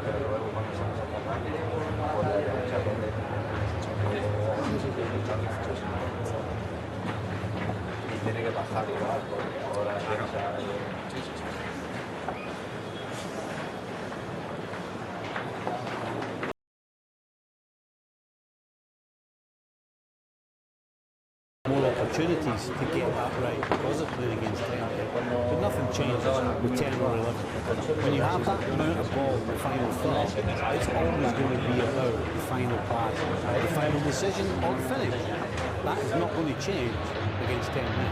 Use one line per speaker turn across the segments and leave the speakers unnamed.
pero luego cuando se nos acerca, no podía aprovecharlo. Y tiene que pasar igual, porque ahora piensa...
More opportunities to get that right because of playing against Tempo, but nothing changes with 10 or 11. When you have that amount of ball in the final third, it's always going to be about the final pass, the final decision or finish. That is not going to change against Tempo.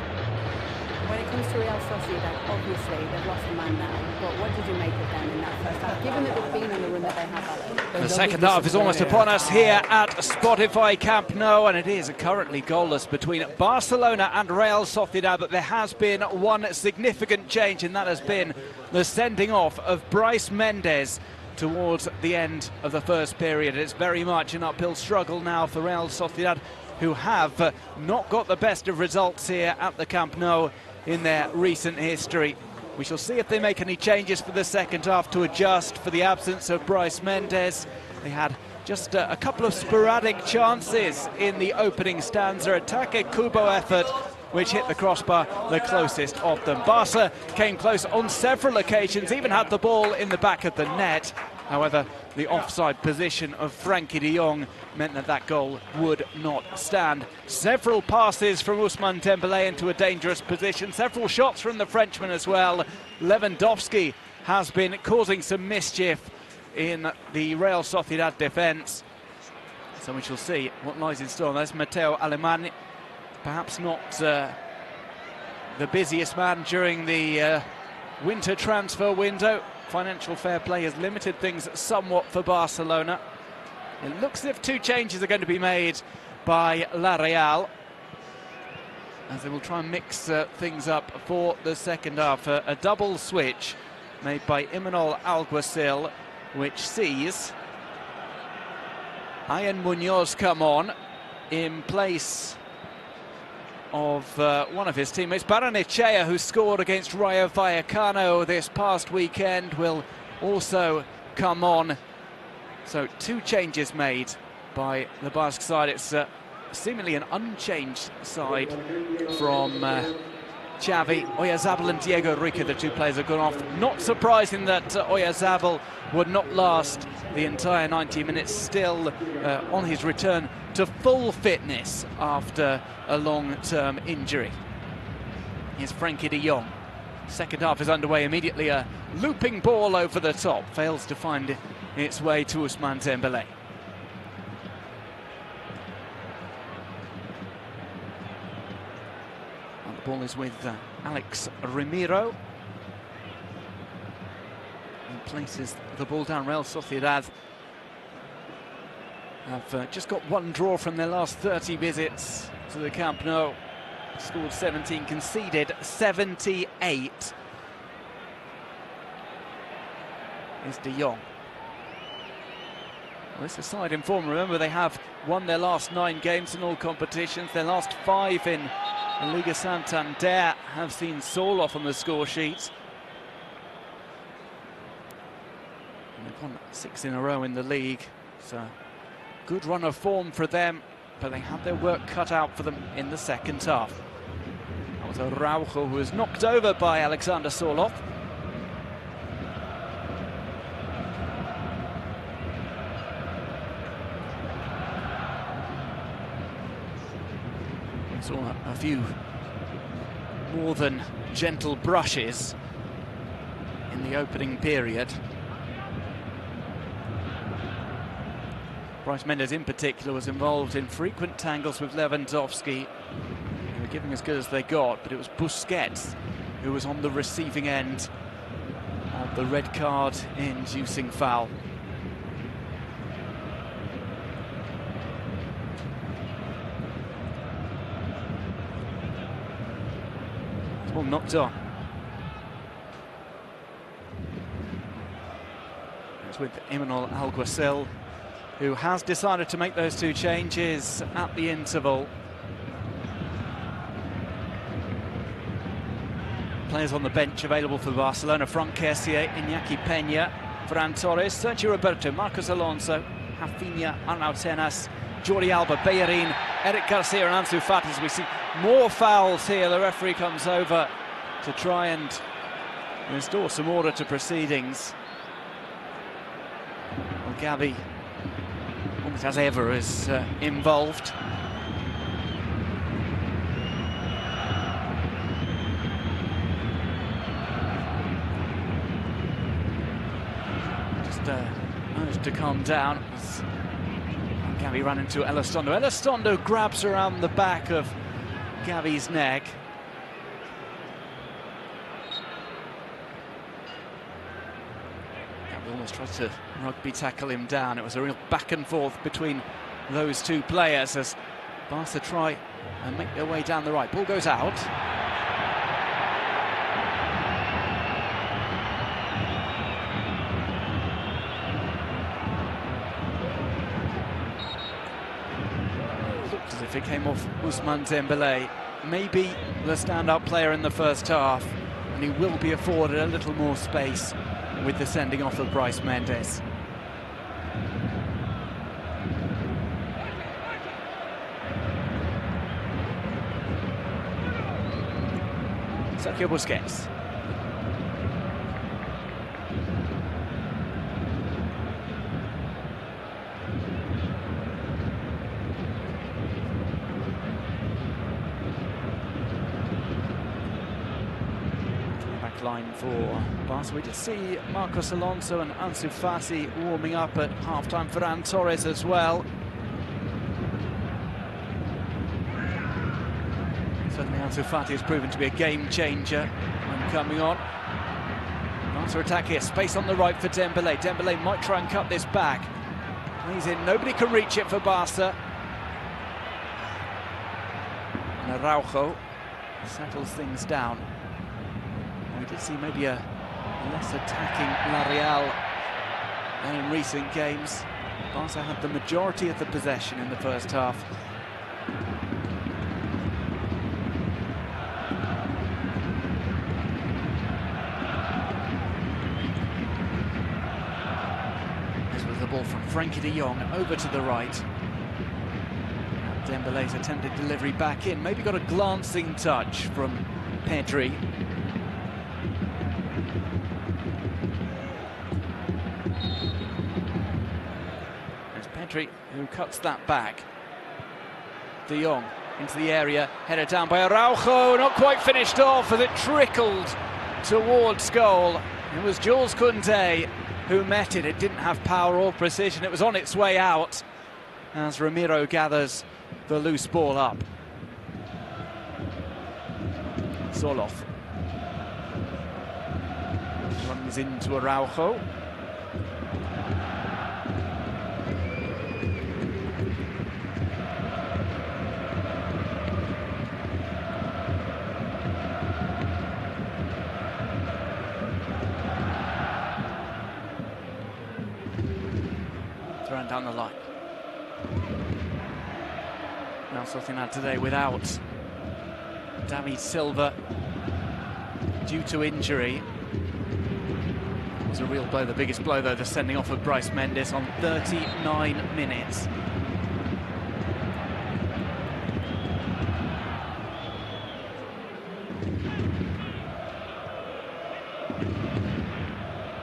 When it comes to Real Sociedad, obviously they've lost a man now, but what did you make of them in that first half, given that they've been on the run that they have, Alex?
The second half is almost upon us here at Spotify Camp Nou, and it is currently goalless between Barcelona and Real Sociedad, but there has been one significant change, and that has been the sending off of Brais Méndez towards the end of the first period. It's very much an uphill struggle now for Real Sociedad, who have not got the best of results here at the Camp Nou in their recent history. We shall see if they make any changes for the second half to adjust for the absence of Brais Méndez. They had just a couple of sporadic chances in the opening stanza. Ataque Kubo effort, which hit the crossbar, the closest of them. Barca came close on several occasions, even had the ball in the back of the net. However, the offside position of Frenkie de Jong meant that that goal would not stand. Several passes from Ousmane Dembélé into a dangerous position, several shots from the Frenchman as well. Lewandowski has been causing some mischief in the Real Sociedad defence. So we shall see what lies in store. There's Matteo Alemany, perhaps not the busiest man during the winter transfer window. Financial fair play has limited things somewhat for Barcelona. It looks as if two changes are going to be made by La Real, as they will try and mix things up for the second half. A double switch made by Imanol Alguacil, which sees Ian Munoz come on in place of one of his teammates. Barrenechea, who scored against Rayo Vallecano this past weekend, will also come on. So two changes made by the Basque side. It's seemingly an unchanged side from Xavi. Oyarzabal and Diego Rica, the two players, have gone off. Not surprising that Oyarzabal would not last the entire 90 minutes, still on his return to full fitness after a long-term injury. Here's Frenkie de Jong. Second half is underway immediately. A looping ball over the top fails to find its way to Ousmane Dembélé. And the ball is with Alex Ramiro. He places the ball down. Real Sociedad have just got one draw from their last 30 visits to the Camp Nou. Scored 17, conceded 78. Is de Jong. Well, this is a side in form. Remember, they have won their last 9 games in all competitions. Their last 5 in Liga Santander have seen Soloff on the score sheet. And they've won 6 in a row in the league. So good run of form for them, but they had their work cut out for them in the second half. That was Araujo, who was knocked over by Alexander Soloff. We saw a few more than gentle brushes in the opening period. Brais Méndez in particular was involved in frequent tangles with Lewandowski. They were giving as good as they got, but it was Busquets who was on the receiving end of the red card inducing foul. It's all knocked on. It's with Imanol Alguacil, who has decided to make those two changes at the interval. Players on the bench available for Barcelona: Franck Kessié, Iñaki Peña, Ferran Torres, Sergio Roberto, Marcos Alonso, Rafinha, Arnautenas, Jordi Alba, Bellerin, Eric Garcia and Ansu Fati. As we see more fouls here, the referee comes over to try and restore some order to proceedings. Well, Gavi, almost as ever, is involved. Just managed to calm down. Gavi ran into Elizondo. Elizondo grabs around the back of Gavi's neck. Gavi almost tried to rugby tackle him down. It was a real back and forth between those two players as Barca try and make their way down the right. Ball goes out. As if it came off Ousmane Dembélé, maybe the standout player in the first half, and he will be afforded a little more space with the sending off of Brais Mendes. Sergio Busquets. Line for Barca. We did see Marcos Alonso and Ansu Fati warming up at half-time. Ferran Torres as well. Certainly Ansu Fati has proven to be a game changer when coming on. Barca attack here, space on the right for Dembélé. Dembélé might try and cut this back. He's in, nobody can reach it for Barca. And Araujo settles things down. We did see maybe a less attacking La Real than in recent games. Barca had the majority of the possession in the first half. This was the ball from Frenkie de Jong over to the right. Dembele's attempted delivery back in, maybe got a glancing touch from Pedri. Who cuts that back. De Jong into the area, headed down by Araujo, not quite finished off as it trickled towards goal. It was Jules Koundé who met it. It didn't have power or precision. It was on its way out as Ramiro gathers the loose ball up. Soloth runs into Araujo. Thrown down the line. Now Sociedad today without David Silva due to injury. It was a real blow, the biggest blow though, the sending off of Brais Mendes on 39 minutes.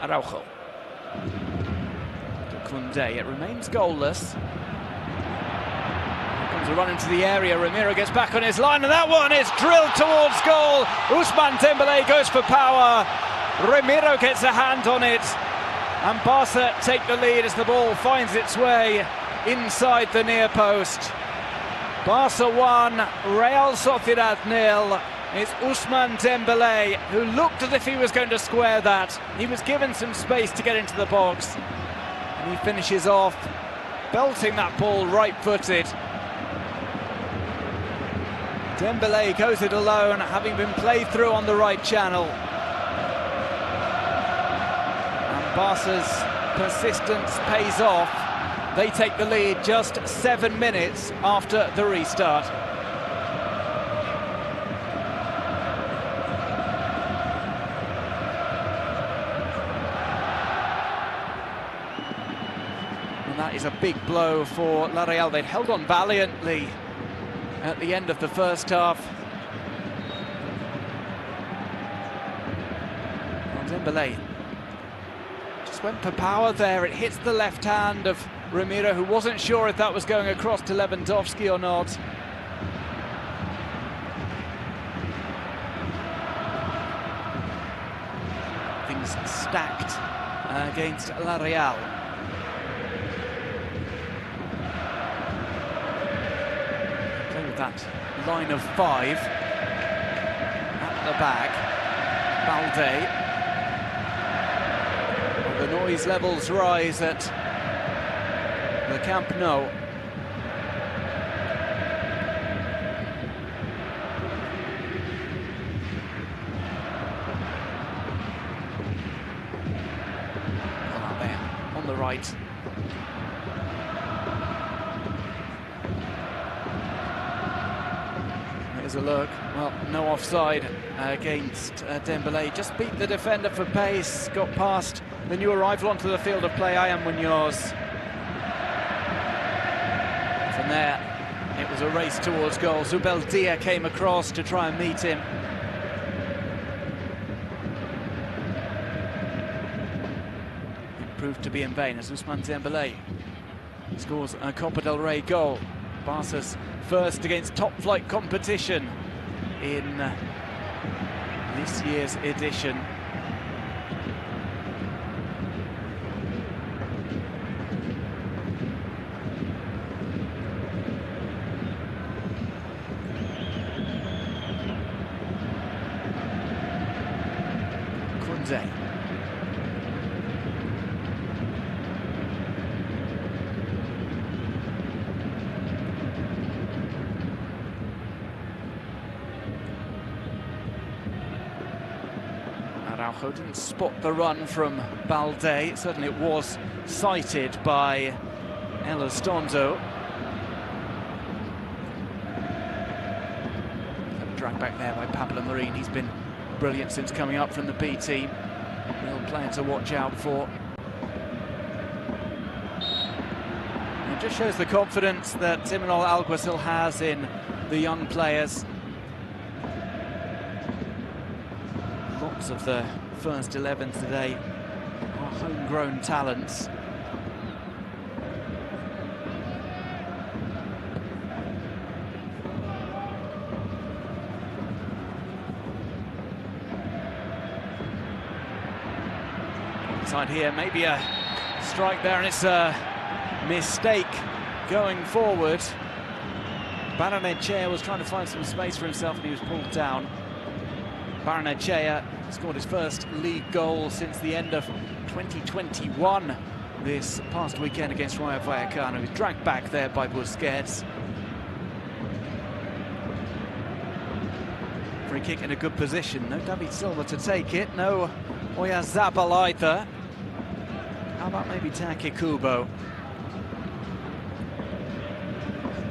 Araujo. Koundé, it remains goalless. Here comes a run into the area, Ramiro gets back on his line, and that one is drilled towards goal. Ousmane Dembélé goes for power. Ramiro gets a hand on it, and Barca take the lead as the ball finds its way inside the near post. Barca 1, Real Sociedad 0. It's Ousmane Dembélé who looked as if he was going to square that. He was given some space to get into the box. And he finishes off, belting that ball right-footed. Dembélé goes it alone, having been played through on the right channel. And Barca's persistence pays off. They take the lead just 7 minutes after the restart. And that is a big blow for La Real. They'd held on valiantly at the end of the first half. Dembélé just went for power there. It hits the left hand of Ramiro, who wasn't sure if that was going across to Lewandowski or not. Things stacked against La Real. Play with that line of 5 at the back. Balde. The noise levels rise at the Camp Nou. There, on the right. Here's a look. Well, no offside against Dembélé. Just beat the defender for pace, got past the new arrival onto the field of play, Ian Munoz. From there, it was a race towards goal. Zubeldia came across to try and meet him. It proved to be in vain as Ousmane Dembélé scores a Copa del Rey goal. Barca's first against top-flight competition in this year's edition. Kunze. Araujo didn't spot the run from Balde. Certainly it was sighted by Elizondo. Dragged back there by Pablo Marin. He's been brilliant since coming up from the B team. Real player to watch out for. It just shows the confidence that Imanol Alguacil has in the young players. Lots of the first 11 today are homegrown talents. Inside here, maybe a strike there, and it's a mistake going forward. Barrenechea was trying to find some space for himself and he was pulled down. Barrenechea scored his first league goal since the end of 2021 this past weekend against Rayo Vallecano. He was dragged back there by Busquets. Free kick in a good position. No David Silva to take it. No Oyarzabal either. How about maybe Take Kubo?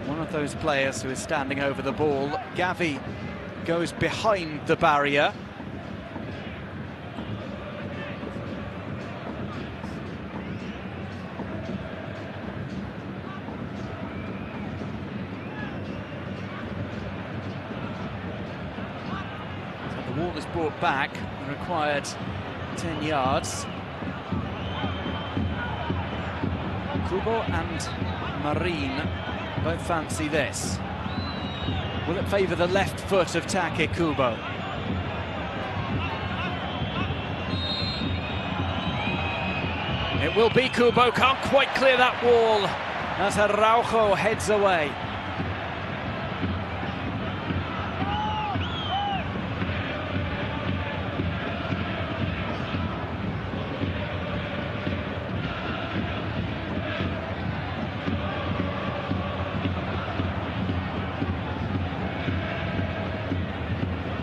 One of those players who is standing over the ball. Gavi goes behind the barrier. So the ball is brought back, required 10 yards. Kubo and Marin both fancy this. Will it favour the left foot of Take Kubo? It will be Kubo, can't quite clear that wall as Araujo heads away.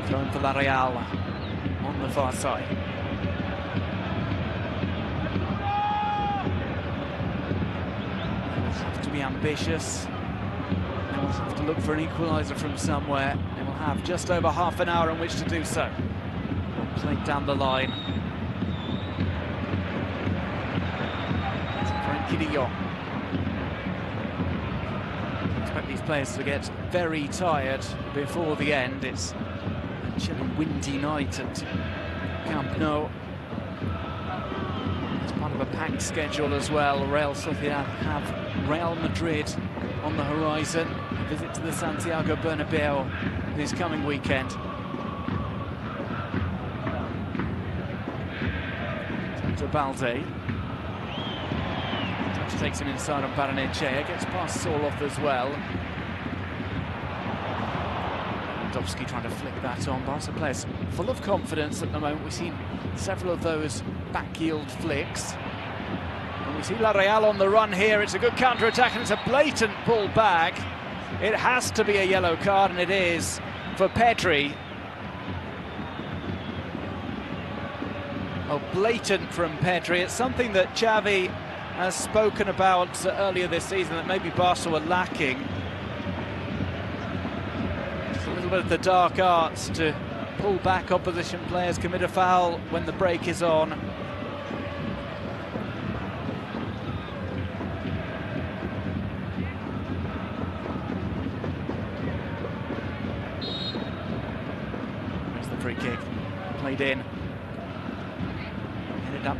Thrown for La Real on the far side. They will have to be ambitious. They will have to look for an equaliser from somewhere. They will have just over half an hour in which to do so. Played down the line. Frankie de Jong. expect these players to get very tired before the end. It's a chilly, windy night at Camp Nou. It's part of a packed schedule as well. Real Sociedad have Real Madrid on the horizon. A visit to the Santiago Bernabeu this coming weekend. To Balde. Touch takes him inside on Barrenechea, gets past Soloth as well. Lewandowski trying to flick that on. Barca players full of confidence at the moment. We've seen several of those back-heeled flicks. And we see La Real on the run here. It's a good counter-attack and it's a blatant pull back. It has to be a yellow card, and it is for Pedri. Oh, blatant from Pedri. It's something that Xavi has spoken about earlier this season, that maybe Barca were lacking. Just a little bit of the dark arts to pull back opposition players, commit a foul when the break is on. There's the free kick, played in.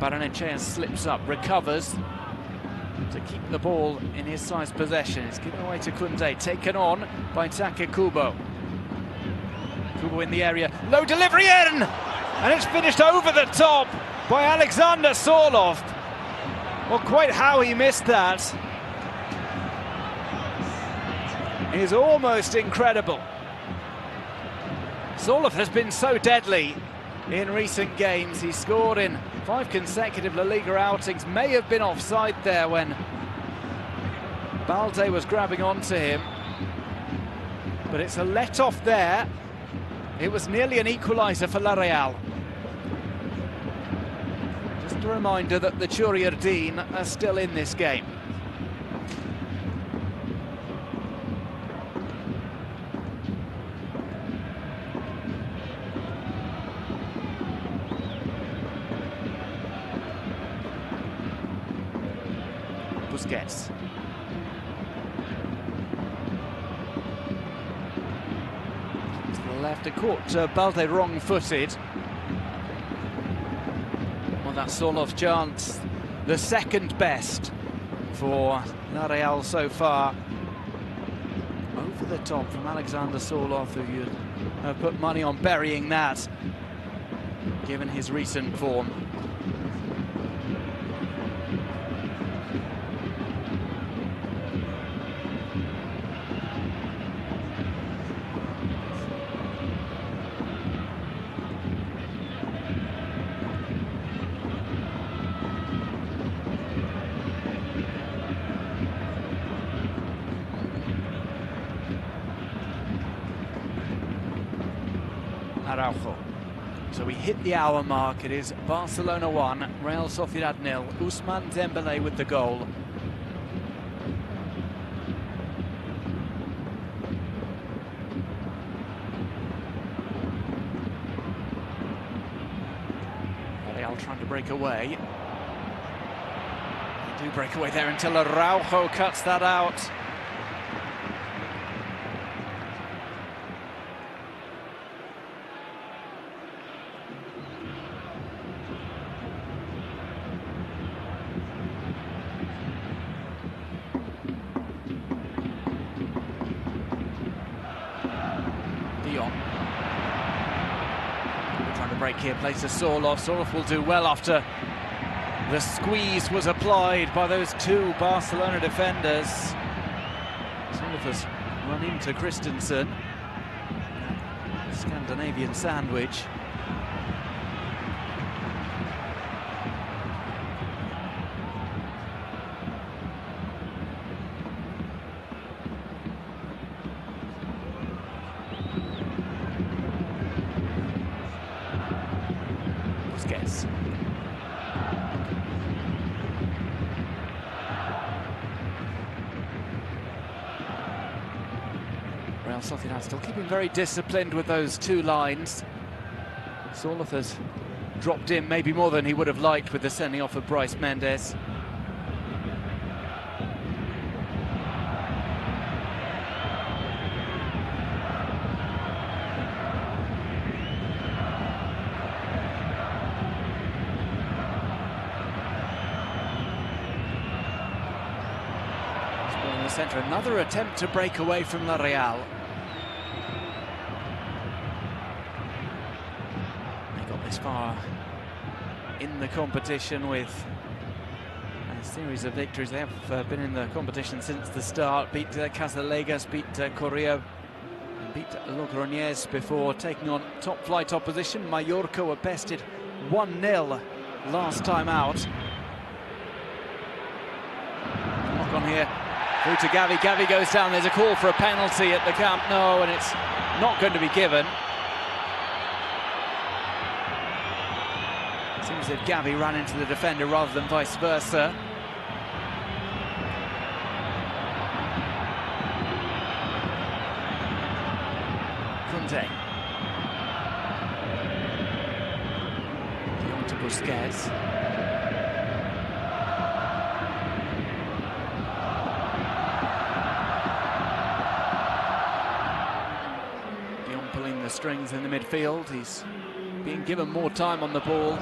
Barrenechea slips up, recovers to keep the ball in his side's possession. It's given away to Koundé, taken on by Take Kubo. Kubo in the area, low delivery in! And it's finished over the top by Alexander Soloth. Well, quite how he missed that is almost incredible. Soloth has been so deadly in recent games. He scored in 5 consecutive La Liga outings. May have been offside there when Balde was grabbing onto him. But it's a let-off there. It was nearly an equaliser for La Real. Just a reminder that the Churiardin are still in this game. Busquets. To the left, it caught Balde wrong-footed. Well, that's Soloth's chance, the second best for La Real so far. Over the top from Alexander Soloth, who you'd have put money on burying that, given his recent form. Araujo. So we hit the hour mark. It is Barcelona 1, Real Sociedad 0. Ousmane Dembélé with the goal. Real trying to break away. They do break away there until Araujo cuts that out. Trying to break here, plays to Soloth. Soloth will do well after the squeeze was applied by those two Barcelona defenders. Soloth has run into Christensen. Scandinavian sandwich. Busquets. Real Sociedad still keeping very disciplined with those two lines. Soloth has dropped in maybe more than he would have liked with the sending off of Bryce Mendes. centre. Another attempt to break away from La Real. They got this far in the competition with a series of victories. They have been in the competition since the start. Beat Casalegas, beat Correa, and beat Logroñés before taking on top-flight opposition. Mallorca were bested 1-0 last time out. Knock on here, through to Gavi. Gavi goes down. There's a call for a penalty at the Camp Nou, and it's not going to be given. Seems as if Gavi ran into the defender rather than vice versa. Kunde. On to Busquets. Pulling the strings in the midfield. He's being given more time on the ball. And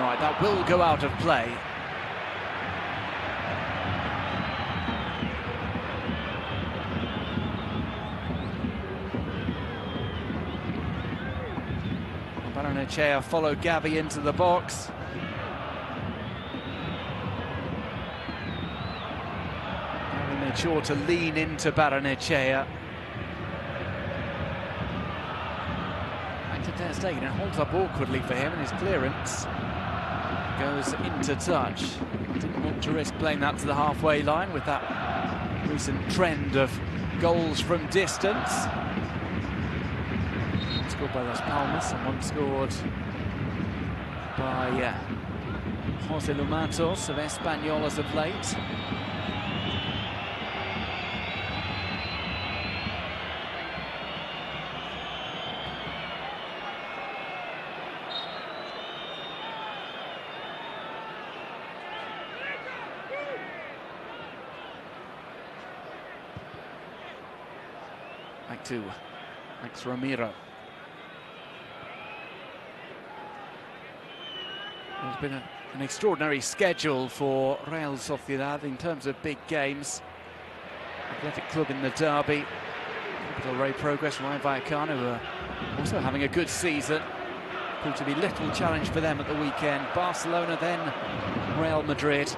right, that will go out of play. Barrenechea followed Gavi into the box. Gavi made sure to lean into Barrenechea. Ter Stegen, it holds up awkwardly for him, and his clearance goes into touch. Didn't want to risk playing that to the halfway line with that recent trend of goals from distance. One scored by Las Palmas and one scored by Jose Lumatos of Espanyol as of late. Back to Max Ramiro. There's been an extraordinary schedule for Real Sociedad in terms of big games. Athletic Club in the derby. Capital Rey Progress, Rayo Vallecano, who are also having a good season. Proved to be little challenge for them at the weekend. Barcelona, then Real Madrid.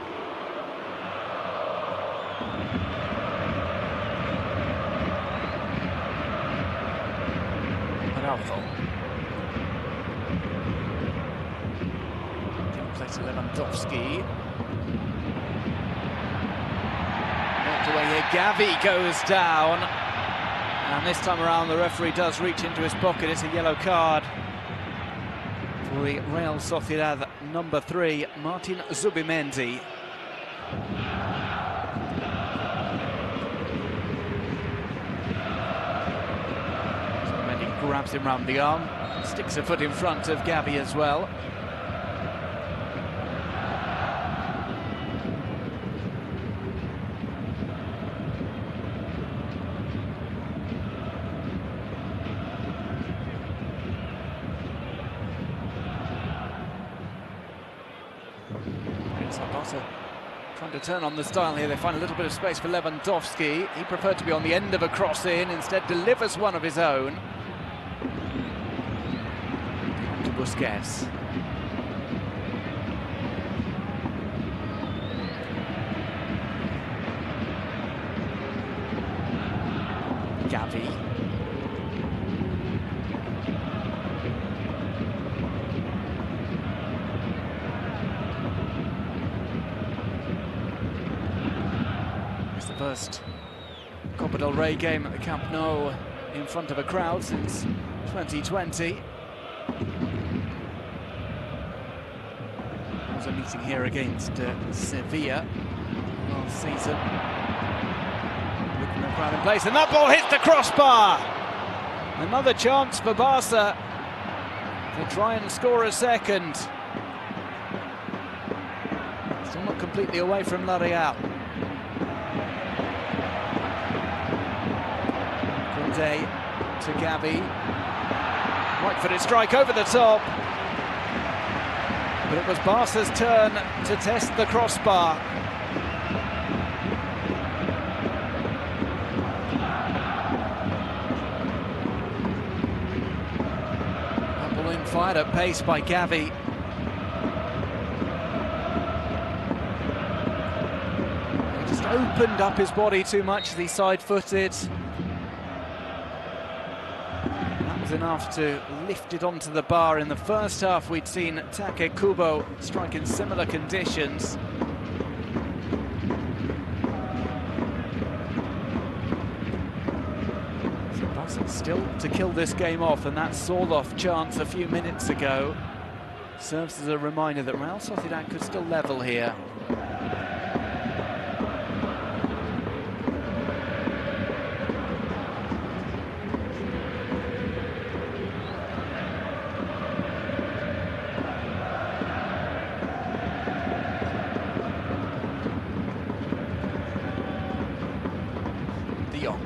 Play to Lewandowski. Knocked away here. Gavi goes down. And this time around, the referee does reach into his pocket. It's a yellow card for the Real Sociedad number 3, Martin Zubimendi. Grabs him round the arm, sticks a foot in front of Gavi as well. Barca trying to turn on the style here. They find a little bit of space for Lewandowski. He preferred to be on the end of a cross in, instead delivers one of his own. To Busquets. Gavi. It's the first Copa del Rey game at the Camp Nou in front of a crowd since 2020. There was a meeting here against Sevilla last season. With the crowd in place, and that ball hits the crossbar! Another chance for Barca to try and score a second. Still not completely away from La Real. Kunde to Gavi. Right-footed strike over the top. But it was Barca's turn to test the crossbar. fired at pace by Gavi. He just opened up his body too much as he side-footed. That was enough to lift it onto the bar. In the first half, we'd seen Take Kubo strike in similar conditions. Still to kill this game off, and that Sorloth chance a few minutes ago serves as a reminder that Real Sociedad could still level here. De Jong.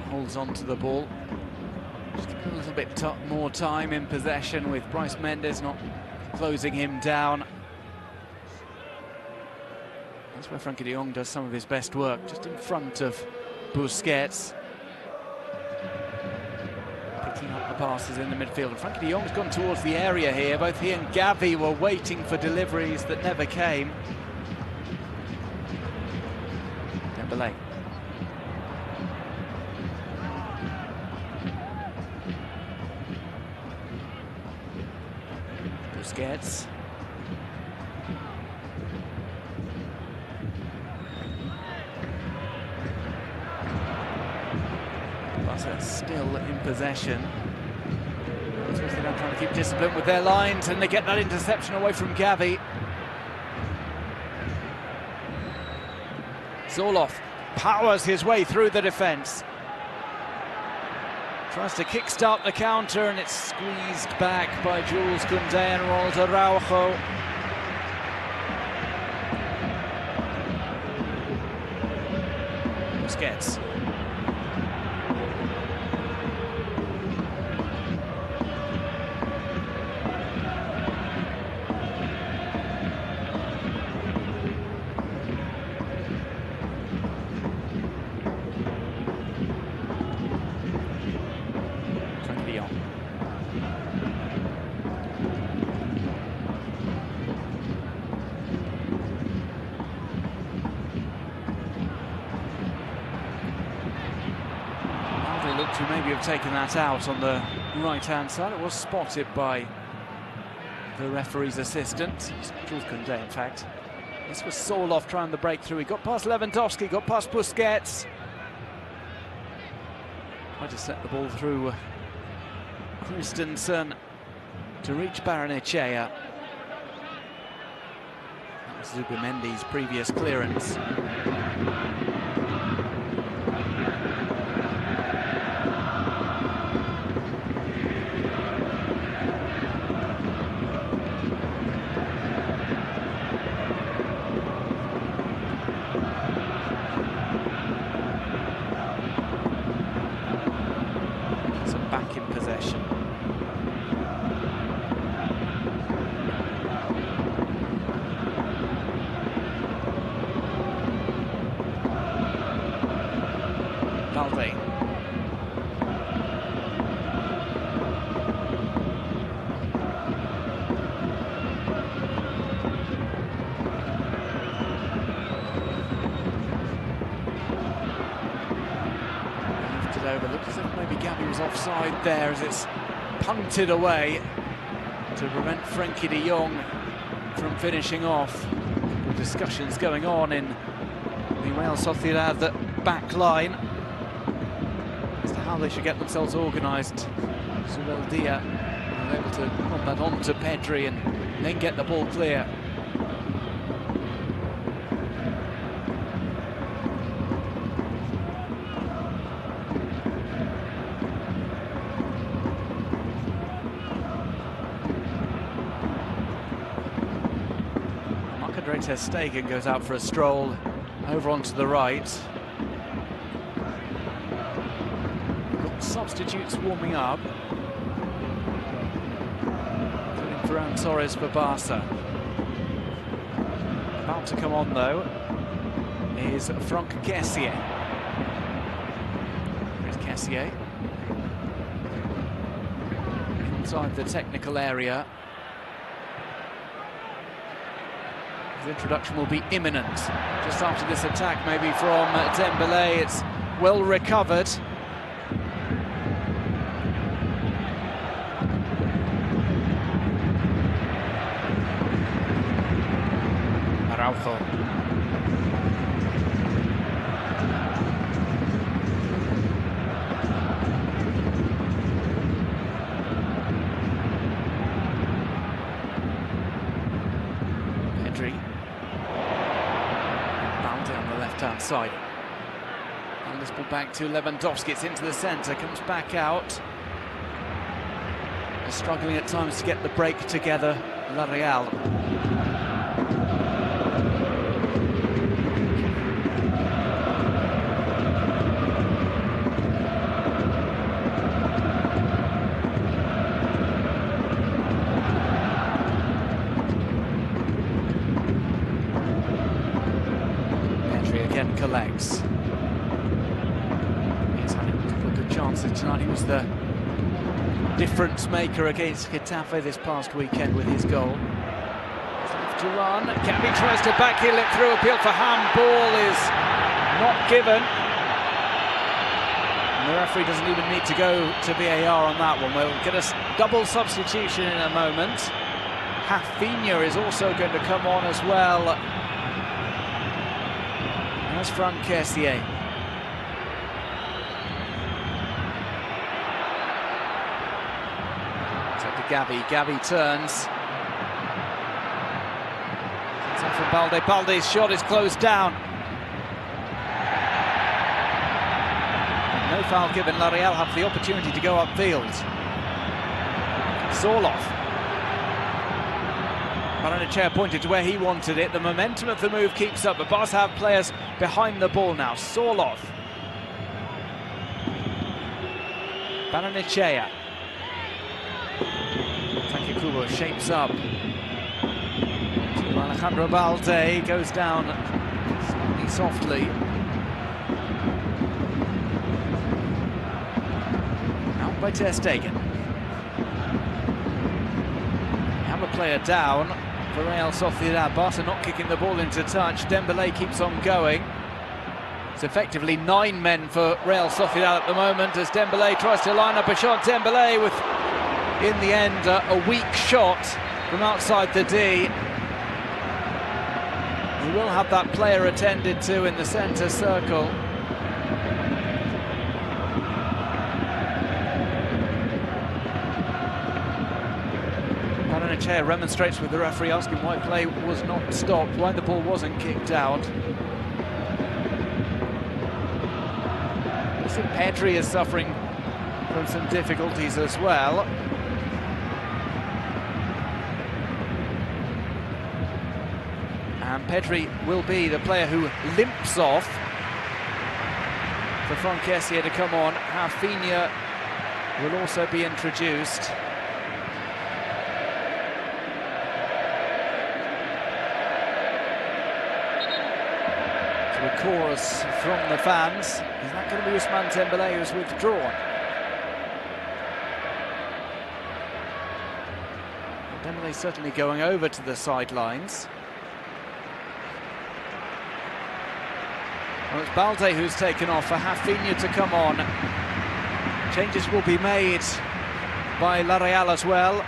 Holds on to the ball. Just a little bit more time in possession with Bryce Mendes not closing him down. That's where Frankie de Jong does some of his best work, just in front of Busquets. Picking up the passes in the midfield. And Frankie de Jong's gone towards the area here. Both he and Gavi were waiting for deliveries that never came. Dembélé. Busquets. Barca still in possession. They're trying to keep discipline with their lines, and they get that interception away from Gavi. Sorloth powers his way through the defence. Tries to kickstart the counter, and it's squeezed back by Jules Koundé and Ronald Araujo. Busquets. Looked to maybe have taken that out on the right-hand side. It was spotted by the referee's assistant, Jules Koundé, in fact. This was Sorloth trying the breakthrough. He got past Lewandowski, got past Busquets. Tried to set the ball through Christensen to reach Barrenechea. That was Zubimendi's previous clearance. Back in possession. Valde. Over. Looks as if maybe Gavi was offside there as it's punted away to prevent Frankie de Jong from finishing off. With discussions going on in the Real Sociedad back line as to how they should get themselves organised. Zubeldia was able to put that on to Pedri and then get the ball clear. Marc-Andre ter Stegen goes out for a stroll over onto the right. We've got substitutes warming up. Including Ferran Torres for Barca. About to come on though is Franck Kessié. Here's Kessié. Inside the technical area. His introduction will be imminent. Just after this attack, maybe from Dembélé. It's well recovered. Araujo. Left-hand side. And this ball back to Lewandowski. It's into the centre, comes back out. They're struggling at times to get the break together. La Real. Again collects. He's had a couple of good chances tonight. He was the difference maker against Getafe this past weekend with his goal. He's left to run. Gavi tries to backheel it through. Appeal for handball is not given. And the referee doesn't even need to go to VAR on that one. We'll get a double substitution in a moment. Rafinha is also going to come on as well. That's Franck Kessié. So to Gavi. Gavi turns. It's up from Balde. Balde's shot is closed down. No foul given. La Real have the opportunity to go upfield. Sorloth. Barrenechea pointed to where he wanted it. The momentum of the move keeps up, but Barca have players behind the ball now. Sorloth. Barrenechea. Taki Kubo shapes up. To Alejandro Balde, goes down slightly softly. Out by ter Stegen. Have a player down for Real Sociedad. Barca not kicking the ball into touch. Dembélé keeps on going. It's effectively 9 men for Real Sociedad at the moment as Dembélé tries to line up a shot. Dembélé with, in the end, a weak shot from outside the D. We will have that player attended to in the centre circle. Barrenechea remonstrates with the referee, asking why play was not stopped, why the ball wasn't kicked out. I think Pedri is suffering from some difficulties as well. And Pedri will be the player who limps off for Franck Kessié to come on. Rafinha will also be introduced. A chorus from the fans. Is that going to be Ousmane Dembélé who's withdrawn? Dembélé certainly going over to the sidelines. Well, it's Balde who's taken off for Rafinha to come on. Changes will be made by La Real as well.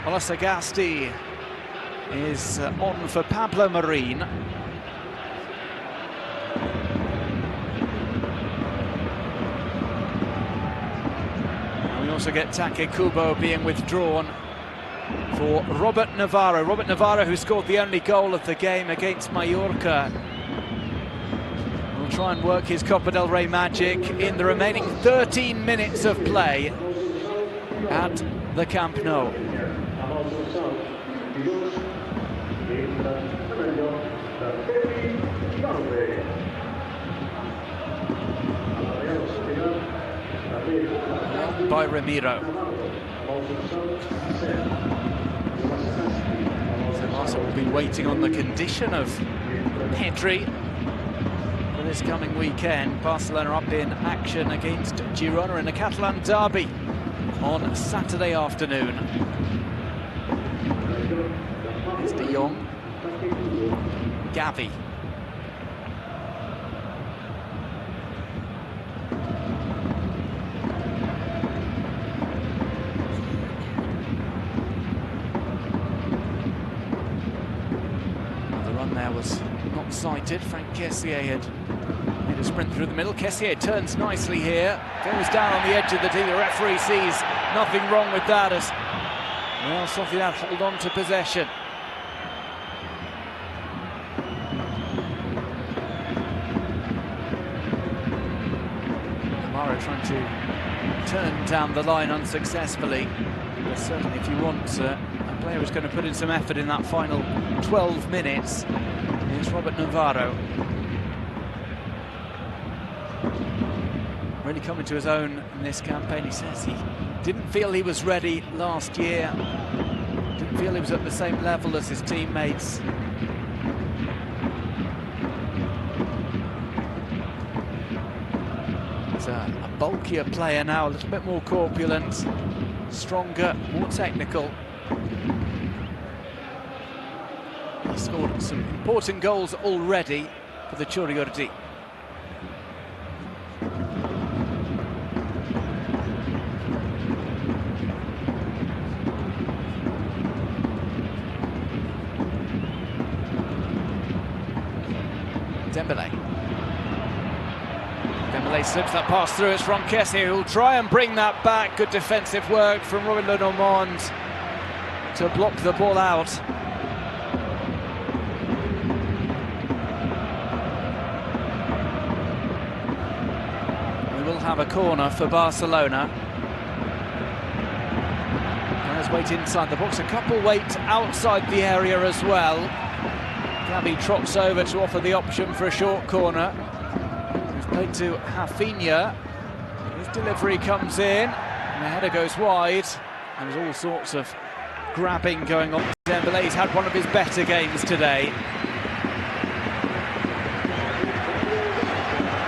Ola Sagasti is on for Pablo Marin. We also get Take Kubo being withdrawn for Robert Navarro. Robert Navarro, who scored the only goal of the game against Mallorca, will try and work his Copa del Rey magic in the remaining 13 minutes of play at the Camp Nou. By Ramiro. So Barca will be waiting on the condition of Pedri for this coming weekend. Barcelona up in action against Girona in the Catalan derby on Saturday afternoon. It's De Jong, Gavi. There was not sighted. Frank Kessié had made a sprint through the middle. Kessié turns nicely here, goes down on the edge of the tee. The referee sees nothing wrong with that as Real Sociedad hold on to possession. Amara trying to turn down the line unsuccessfully. But certainly if you want a player who's going to put in some effort in that final 12 minutes, it's Robert Navarro. Really coming to his own in this campaign. He says he didn't feel he was ready last year, didn't feel he was at the same level as his teammates. He's a bulkier player now, a little bit more corpulent, stronger, more technical. He scored some important goals already for the Chorigordi. Dembélé slips that pass through. It's from Kessié who'll try and bring that back. Good defensive work from Robin Lenormand to block the ball out. Have a corner for Barcelona. Players wait inside the box, a couple wait outside the area as well. Gavi trots over to offer the option for a short corner. It's played to Rafinha. His delivery comes in, and the header goes wide. There's all sorts of grabbing going on. Dembélé's had one of his better games today.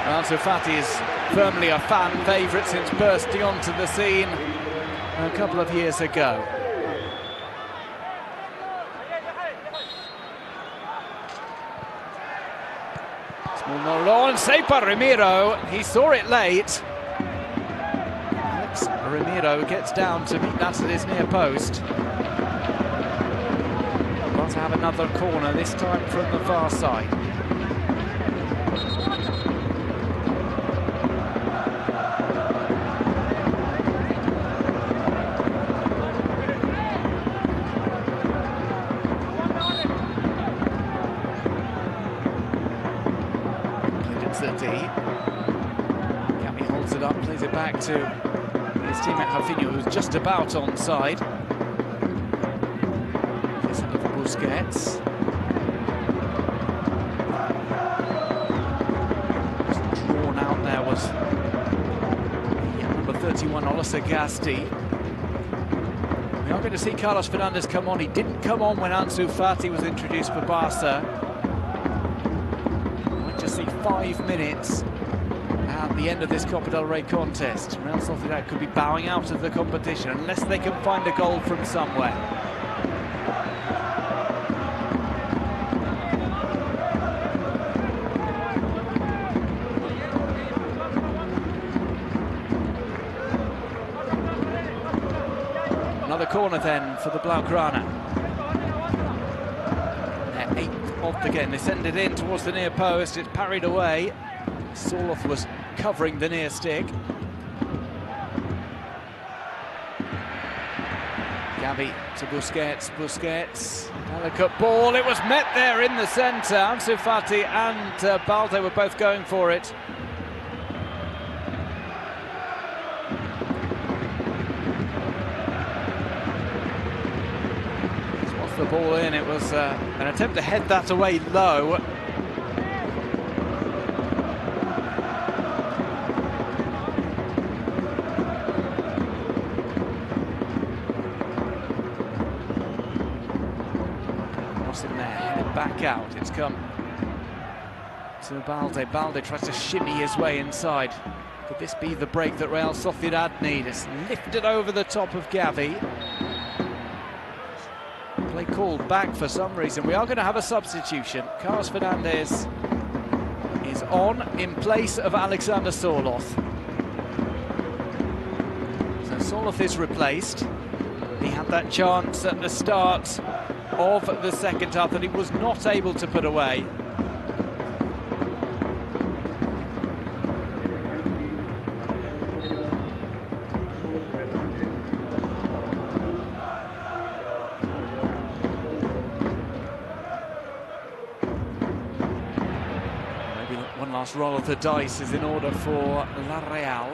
Ansu Fati is firmly a fan favourite since bursting onto the scene a couple of years ago. Small Noron, saved by Ramiro. He saw it late. Alex Ramiro gets down to meet that at his near post. About to have another corner, this time from the far side. Gavi holds it up, plays it back to his teammate Rafinha, who was just about onside. Here's under for Busquets. Just drawn out there was number 31, Ola Gasti. We are going to see Carlos Fernandez come on. He didn't come on when Ansu Fati was introduced for Barca. 5 minutes at the end of this Copa del Rey contest. Real Sociedad could be bowing out of the competition unless they can find a goal from somewhere. Another corner then for the Blaugrana. Their 8th of the game. They send it in towards the near post. It's parried away. Soloth was covering the near stick. Gavi to Busquets. Busquets. Delicate ball. It was met there in the centre. Ansu Fati and Balde were both going for it. The ball in. It was an attempt to head that away low. Cross in there, headed back out. It's come to Balde. Balde tries to shimmy his way inside. Could this be the break that Real Sociedad need? It's lifted over the top of Gavi. Play called back for some reason. We are going to have a substitution. Carlos Fernandez is on in place of Alexander Sorloth. So Sorloth is replaced. He had that chance at the start of the second half that he was not able to put away. One last roll of the dice is in order for La Real.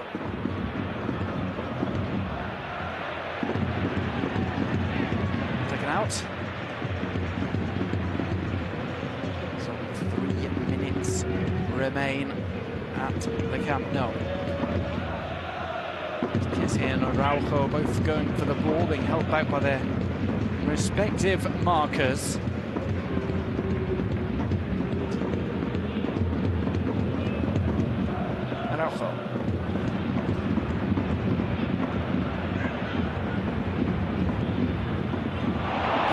Taken out. So 3 minutes remain at the Camp Nou. Kessie and Araujo both going for the ball, being held back by their respective markers.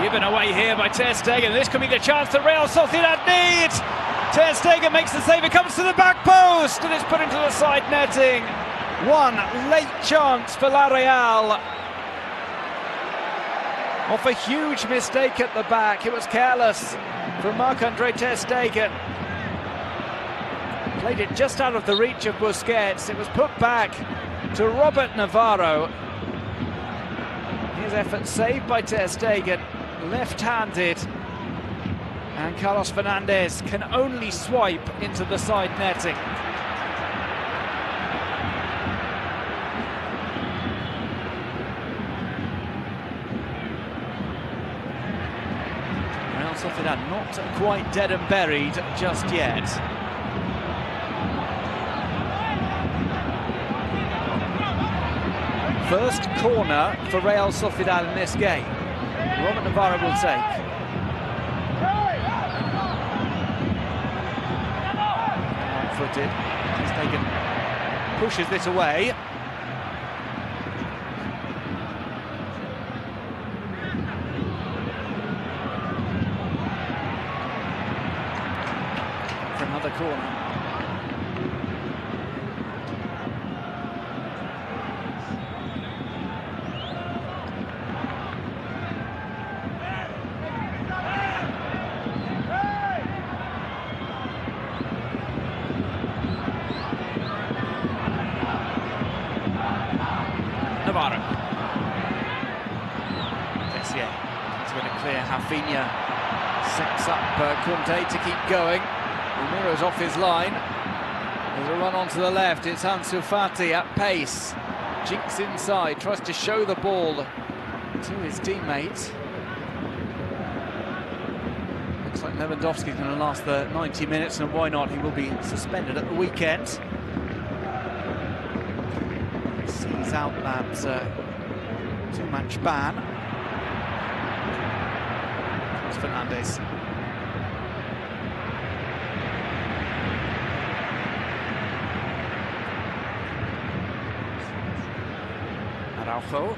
Given away here by Ter Stegen. This could be the chance that Real Sociedad need. Ter Stegen makes the save. It comes to the back post and it's put into the side netting. One late chance for La Real. Off a huge mistake at the back. It was careless from Marc-Andre Ter Stegen. Played it just out of the reach of Busquets. It was put back to Robert Navarro. His effort saved by Ter Stegen, left-handed. And Carlos Fernandez can only swipe into the side netting. Real Sociedad not quite dead and buried just yet. First corner for Real Sociedad in this game. Robert Navarro will take. Right-footed. He's taken, pushes this away. For another corner. Navarro. Tessier is going to clear Rafinha. Sets up Conte to keep going. Ramiro's off his line. There's a run onto the left. It's Ansu Fati at pace. Jinks inside, tries to show the ball to his teammate. Looks like Lewandowski's going to last the 90 minutes, and why not? He will be suspended at the weekend. Sees out that two-match ban. It's Fernandez. Araujo.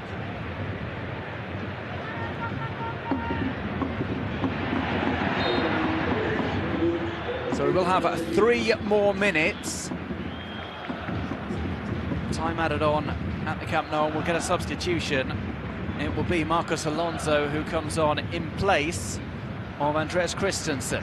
So we will have 3 more minutes. Time added on at the Camp Nou, and we'll get a substitution. It will be Marcos Alonso who comes on in place of Andreas Christensen.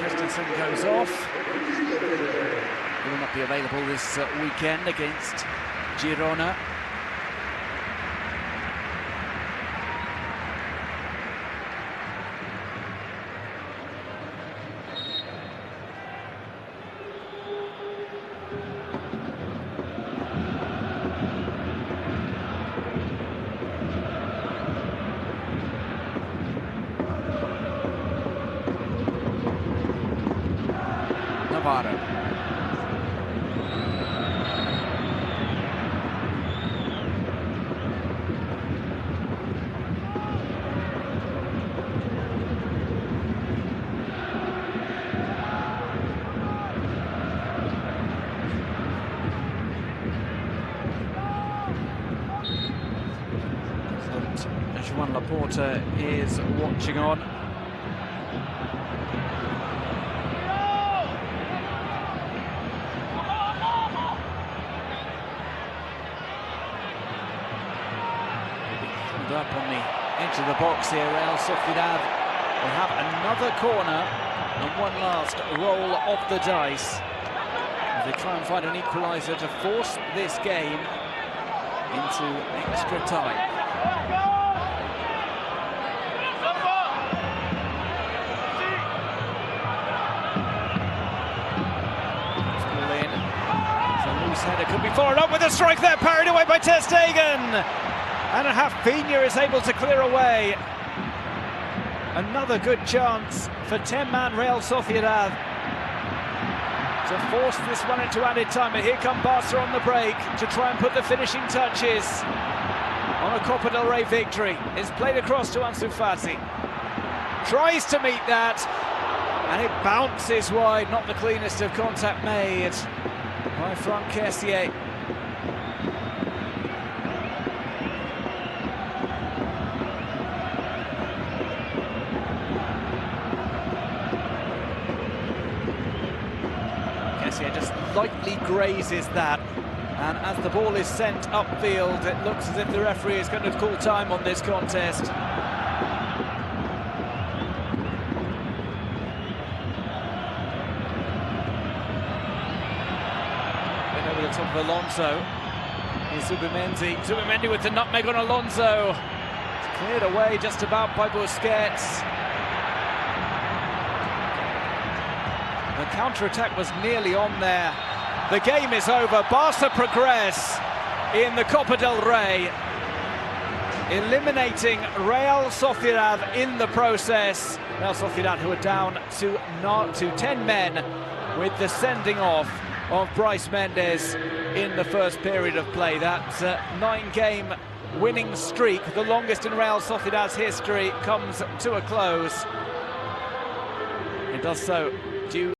Christensen goes off. He will not be available this weekend against Girona. Navarro. Joan Laporta is watching on. Held up on the edge of the box here. Real Sociedad will have another corner and one last roll of the dice as they try and find an equaliser to force this game into extra time. Header could be forward up with a strike there, parried away by Ter Stegen, and Rafinha is able to clear away. Another good chance for 10-man Real Sociedad to force this one into added time, but here come Barca on the break to try and put the finishing touches on a Copa del Rey victory. It's played across to Ansu Fati, tries to meet that, and it bounces wide, not the cleanest of contact made by Franck Kessié. Kessié just lightly grazes that, and as the ball is sent upfield, it looks as if the referee is going to call time on this contest. Over the top of Alonso. Here's Zubimendi with the nutmeg on Alonso. It's cleared away just about by Busquets. The counter-attack was nearly on there. The game is over. Barca progress in the Copa del Rey, eliminating Real Sociedad in the process. Real Sociedad, who are down to 10 men with the sending off of Bryce Mendes in the first period of play. That 9-game winning streak, the longest in Real Sociedad's history, comes to a close. It does so due